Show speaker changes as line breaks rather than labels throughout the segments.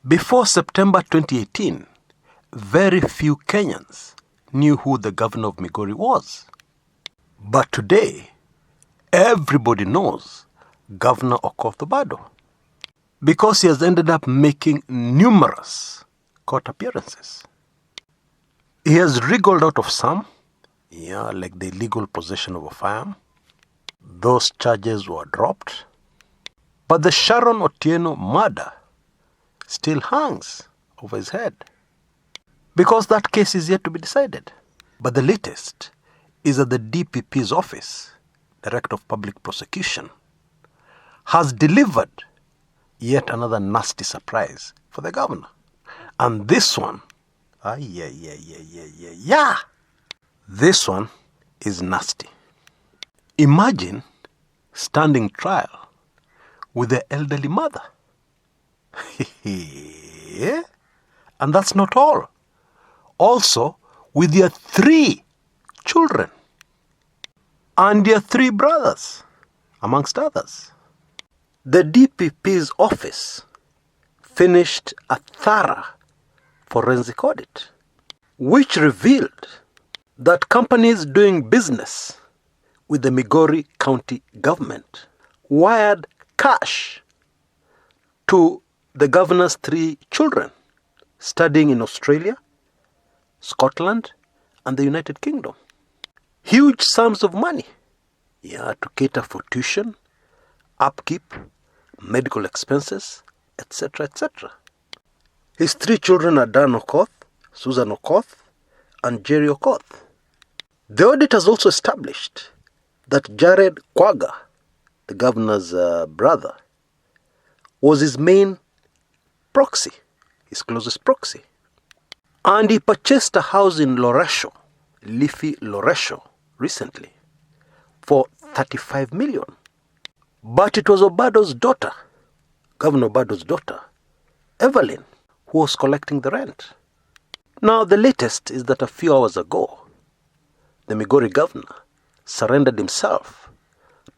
Before September 2018, very few Kenyans knew who the governor of Migori was. But today, everybody knows Governor Okoth Obado, because he has ended up making numerous court appearances. He has wriggled out of some, like the illegal possession of a firearm. Those charges were dropped. But the Sharon Otieno murder still hangs over his head, because that case is yet to be decided. But the latest is that the DPP's office, Director of Public Prosecution, has delivered yet another nasty surprise for the governor. And this one, this one is nasty. Imagine standing trial with the elderly mother. And that's not all. Also, with their 3 children and their 3 brothers, amongst others. The DPP's office finished a thorough forensic audit, which revealed that companies doing business with the Migori County government wired cash to the governor's 3 children studying in Australia, Scotland, and the United Kingdom. Huge sums of money, to cater for tuition, upkeep, medical expenses, etc., etc. His 3 children are Dan Okoth, Susan Okoth, and Jerry Okoth. The audit has also established that Jared Kwaga, the governor's brother, was his main proxy, his closest proxy. And he purchased a house in Leafy Loresho, recently, for 35 million. But it was Obado's daughter, Governor Obado's daughter, Evelyn, who was collecting the rent. Now, the latest is that a few hours ago, the Migori governor surrendered himself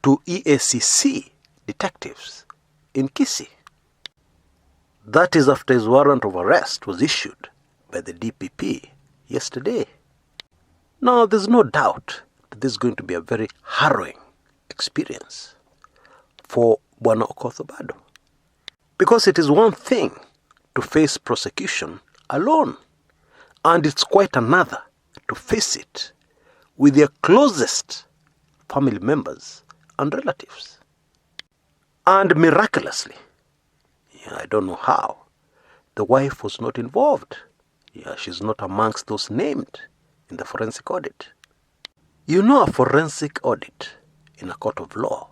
to EACC detectives in Kisii. That is after his warrant of arrest was issued by the DPP yesterday. Now, there's no doubt that this is going to be a very harrowing experience for Bwana Okoth Obado, because it is one thing to face prosecution alone, and it's quite another to face it with your closest family members and relatives. And miraculously, I don't know how, the wife was not involved. She's not amongst those named in the forensic audit. A forensic audit in a court of law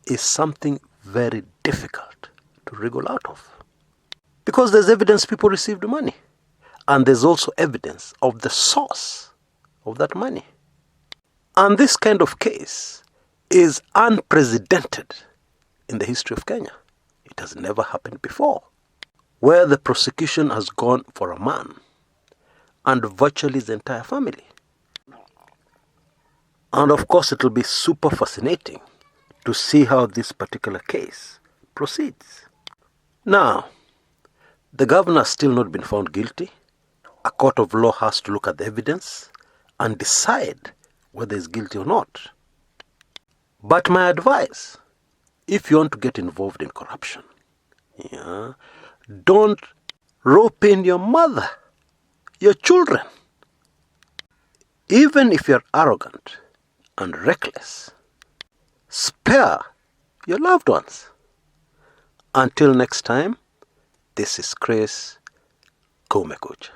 is something very difficult to wriggle out of, because there's evidence people received money, and there's also evidence of the source of that money. And this kind of case is unprecedented in the history of Kenya. It has never happened before, where the prosecution has gone for a man and virtually his entire family. And of course, it will be super fascinating to see how this particular case proceeds. Now, the governor has still not been found guilty. A court of law has to look at the evidence and decide whether he's guilty or not. But my advice, if you want to get involved in corruption, don't rope in your mother, your children. Even if you're arrogant and reckless, spare your loved ones. Until next time, this is Chris Kumekucha.